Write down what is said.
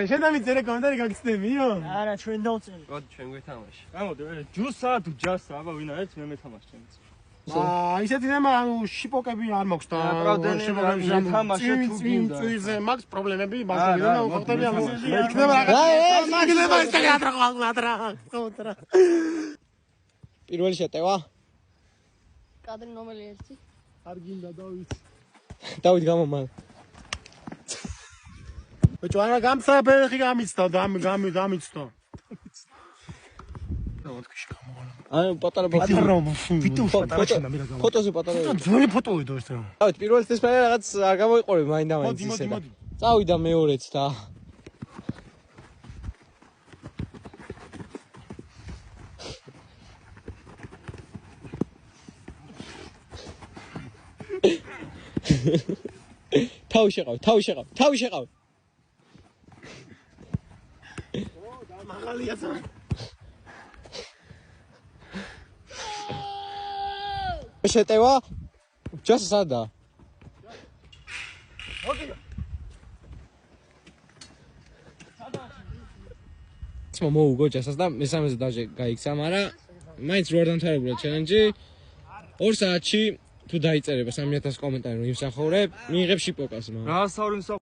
შენ დამიწერე კომენტარი გაგცნებიო? არა, ჩვენ დავწერე. გოდ ჩვენ გვეთამაში. გამოდი, ჯუსა თუ ჯასა, აბა ვინ არის მე მეთამაშ ჩემს. ისეთი ნემა ანუ შიპოკები არ მაქვს და თამაშე თუ გინდა. წვიზე მაქვს პრობლემები, ბაზარიდან და უხტები ანუ იქნება რაღაც. პირველი შეტევა? კადრი ნომერი 1. არ გინდა დავით. დავით გამომალ. ბიჭო, არა გამსაფეხი გამიცდა და გამიცდა. ანუ პატარა ფოტოზე პატარა. ძველი ფოტოი და ეს. დავით პირველთვის მე რაღაც არ გამოიყურე მაინდა-მაინც ისე და. წავიდა მეორეც და თავი შეყავ. მაღალია ცა. შეტევა? ჯას სადა? მოუგო ჯასას და მესამეზე დაჟე გაიქცა, მაგრამ მაინც რო არ დამთავრებულა ჩელენჯი 2 საათში თუ დაიწერება 3000 კომენტარი რომ იმსახურებ, მიიღებ შიპოკას მაგრამ. რა საური